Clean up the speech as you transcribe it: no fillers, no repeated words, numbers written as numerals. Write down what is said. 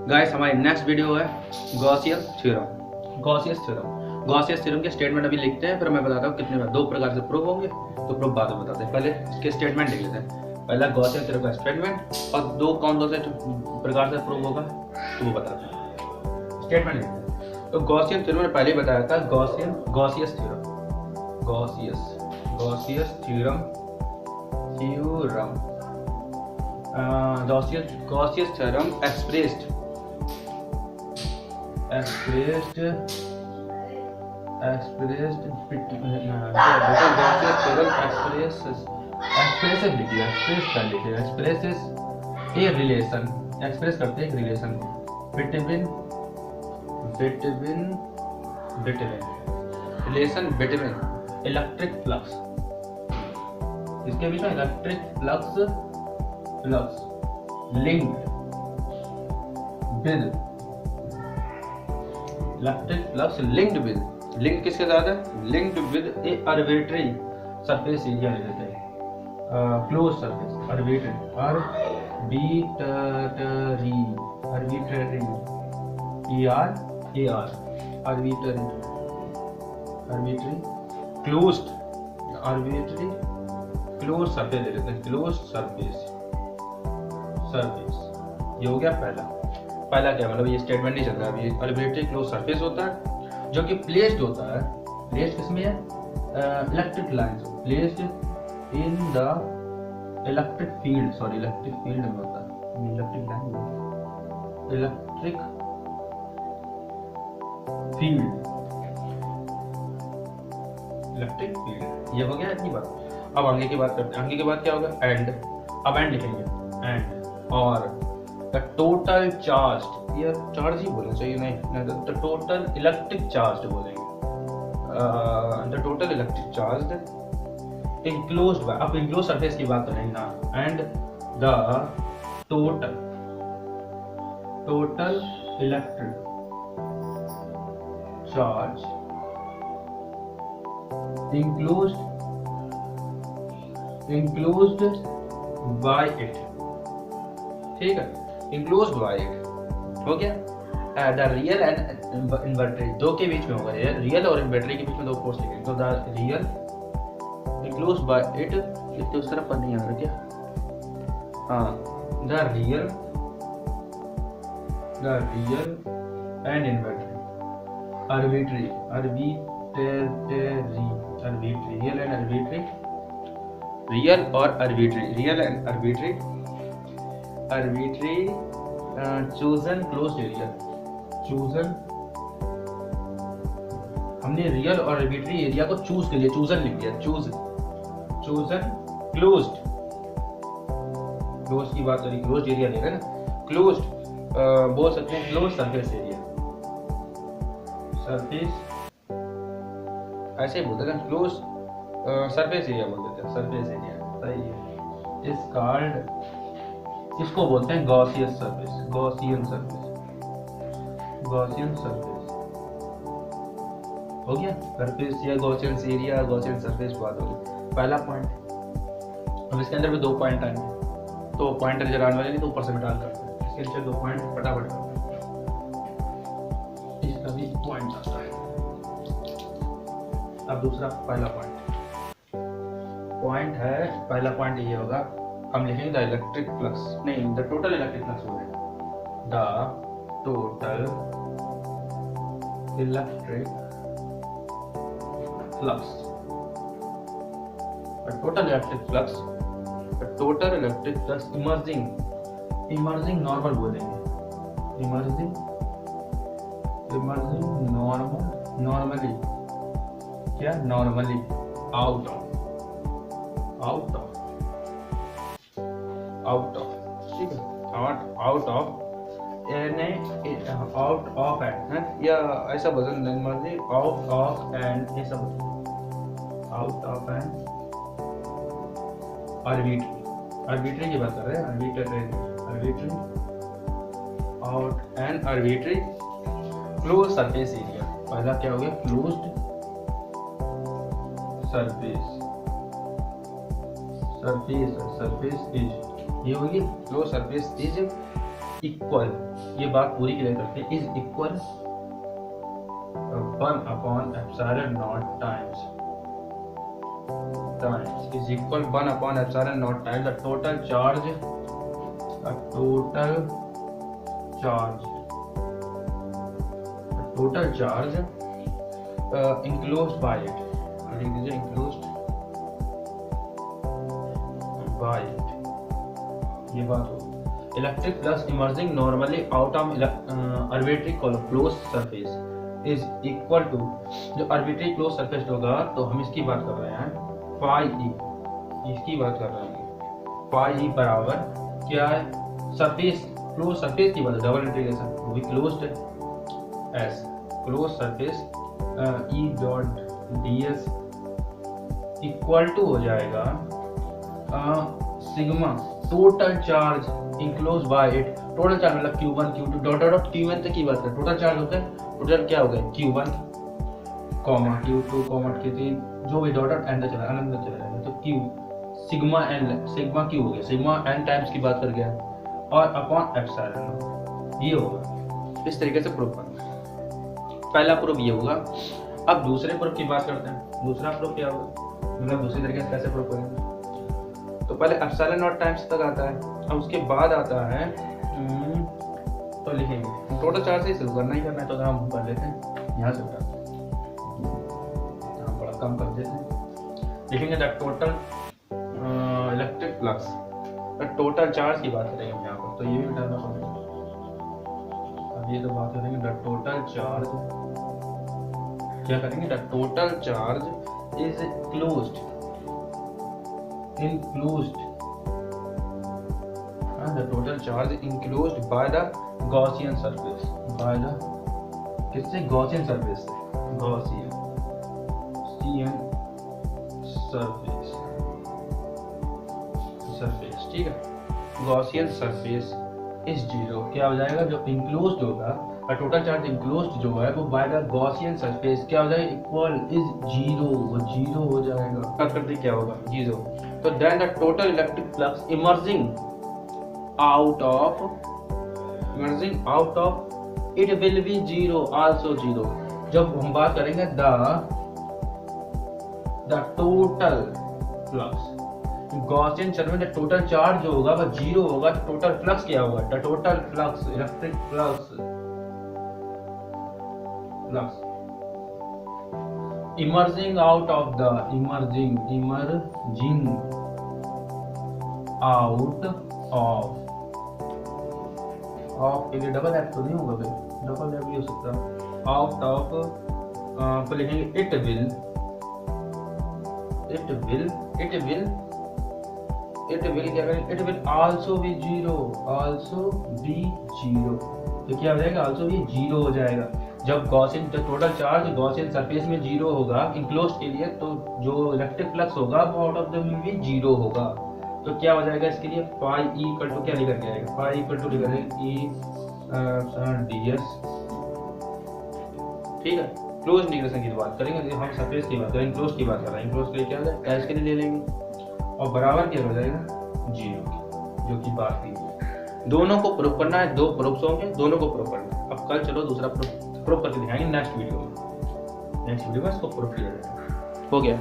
Guys हमारी next video है गॉसियस theorem. गॉसियस theorem के स्टेटमेंट अभी लिखते हैं, फिर मैं बताता हूँ कितने बार दो प्रकार से प्रूव होंगे, तो प्रूव बाद में बताते हैं। पहले इसके स्टेटमेंट लिख लेते हैं, पहला गॉसियस थ्योरम का स्टेटमेंट और दो कौन से प्रकार से प्रूव होगा तो वो बताते हैं। स्टेटमेंट लिखते हैं। तो गॉसियस थ्योरम ने पहले ही बताया था, गॉसियस theorem Gaussian theorem expressed Gaussian theorem expresses a relation, express करते हैं एक relation between electric flux, इसके बीच में electric flux linked with electric flux linked किसके साथ है? linked with a arbitrary surface area ले लेते हैं, closed surface, arbitrary closed surface ले लेते हैं, closed surface ये हो गया पहला क्या मतलब, ये स्टेटमेंट नहीं चल रहा है अभी। आर्बिट्रेरी क्लोज सरफेस होता है जो कि प्लेस्ड होता है, प्लेस्ड किसमें है? Electric lines, placed in the electric field में होता है, इलेक्ट्रिक फील्ड। ये हो गया इतनी बात। अब आगे की बात करते हैं। आगे के बाद क्या होगा? एंड। अब एंड लिखेंगे, एंड और द टोटल चार्ज, ये चार्ज ही बोलना चाहिए, नहीं द टोटल इलेक्ट्रिक चार्ज बोलेंगे, the total electric charge enclosed bye, अब इनक्लोज सरफेस की बात करेंगे ना, and the total electric charge enclosed by it, ठीक है, enclosed by it हो गया। द रियल एंड इन्वर्टरी, दो के बीच में होगा, रियल और इन्वर्टरी के बीच में दो फोर्स लिखेंगे, तो the real enclosed by it, इसके उस तरफ पर नहीं आ रहा क्या? हाँ, the real and arbitrary, arbitrary real और arbitrary chosen closed area, हमने रियल और arbitrary एरिया को चूज के लिए chosen लिख दिया, chosen closed की बात करी, closed एरिया ले रहे हैं ना, closed बोल सकते हैं closed surface एरिया, सरफेस ऐसे ही बोलते हैं, closed सरफेस एरिया बोल देते हैं, सरफेस एरिया सही है। इस कार्ड इसको बोलते हैं गॉसियन सरफेस हो गया। सरफेस या गॉसियन एरिया, गॉसियन सरफेस बात हो गई, पहला पॉइंट। अब इसके अंदर भी दो पॉइंट आएंगे, तो पॉइंट नजर आने वाले नहीं तो ऊपर से मिटा करते हैं, इसके अंदर दो पॉइंट फटाफट इसका भी पॉइंट आता है। अब दूसरा पहला पॉइंट है, पहला पॉइंट ये होगा, हम लिखेंगे द इलेक्ट्रिक फ्लक्स, नहीं द टोटल इलेक्ट्रिक फ्लक्स बोलेंगे, the total electric flux emerging normal बोलेंगे, इमर्जिंग नॉर्मली क्या? नॉर्मली आउट ऑफ ठीक है, आउट ऑफ एंड या ऐसा बदल नहीं, मर्जी आउट ऑफ एंड, ऐसा आउट ऑफ एंड आर्बिट्री की बात कर रहे हैं, arbitrary out and arbitrary close surface area. पहला क्या हो गया? क्लोज्ड सरफेस इज, ये होगी क्लोज सरफेस इज इक्वल ये बात पूरी क्लियर करते हैं, is equal 1/epsilon times is equal 1/epsilon times the total charge enclosed by it, enclosed by it, ये बात हो। Electric flux emerging normally out of arbitrary close surface is equal to, जो arbitrary close surface होगा तो हम इसकी बात कर रहे हैं फाई ई, इसकी बात कर रहे हैं फाई ई बराबर क्या है, सरफेस क्लोज सरफेस की बात, डबल इंटीग्रेशन वो भी क्लोज्ड है, S close surface E dot D S equal to हो जाएगा sigma total charge enclose by it, total charge मतलब Q1 Q2 dot dot Qn तक की बात है, टोटल चार्ज होता है, टोटल क्या हो गया Q1 Q2 Q3 जो भी डॉट डॉट एन तक चला अनंत तक चला जाएगा, तो Q सिग्मा Q हो गया, सिग्मा n टाइम्स की बात कर गया और अपॉन एप्सिलॉन ये होगा। इस तरीके से प्रूफ करना, पहला प्रूफ ये होगा। अब दूसरे प्रूफ की बात करते हैं, दूसरा प्रूफ क्या होगा, मतलब दूसरी तरीके से कैसे प्रूफ करेंगे। तो पहले एप्सिलॉन नॉट टाइम्स तक आता है, अब उसके बाद आता है तो लिखेंगे टोटल चार्ज से शुरू करना ही करना है, तो हम कर लेते हैं यहाँ से उठाते हैं, यहाँ बड़ा कम कर देते हैं, लिखेंगे the total electric flux, total charge की बात करेंगे यहाँ पर, तो ये भी उठाना पड़ेगा। अब ये तो बात करेंगे द टोटल चार्ज, क्या करेंगे, the total charge is enclosed the total charge enclosed by the Gaussian surface, by the किससे, Gaussian surface से, Gaussian surface ठीक है, Gaussian surface is 0, क्या हो जाएगा, जो enclosed होगा टोटल चार्ज enclosed जो है वो by the Gaussian surface क्या हो जाएगा, इक्वल इज 0, वो 0 हो जाएगा। कट करते क्या होगा 0, तो then the total electric flux emerging out of it will be 0 also 0। जब हम बात करेंगे the total flux गॉसियन चर में टोटल चार्ज जो होगा वह 0 होगा, तो टोटल फ्लक्स क्या होगा, the total flux electric flux emerging out of the emerging out of के लिए डबल एफ तो नहीं होगा भाई, डबल एफ भी हो सकता है, आउट ऑफ तो लिखेंगे इट विल क्या करेंगे, इट विल आल्सो बी 0 तो क्या हो जाएगा, आल्सो भी 0 हो जाएगा। जब Gaussian total charge Gaussian surface में 0 होगा इंक्लोज्ड के लिए, तो जो इलेक्ट्रिक फ्लक्स होगा वो आउट ऑफ द में भी 0 होगा, तो क्या हो जाएगा इसके लिए फाई ई इक्वल टू क्या लिखा जाएगा, फाई इक्वल टू लिखा जाएगा ई ds ठीक है। क्लोज इंटीग्रेशन की बात करेंगे, हम सरफेस की बात करेंगे, क्लोज की बात कर रहे हैं, क्लोज के लिए क्या हो जाएगा, एच के लिए ले लेंगे और बराबर क्या हो जाएगा 0, जो की बात थी। दोनों को प्रूफ करना है, 2 प्रूफ्स होंगे, दोनों को प्रूफ करना है। अब कल चलो दूसरा प्रूफ करके दिखाएंगे नेक्स्ट वीडियो में इसको प्रूफ किया जाएगा। हो गया।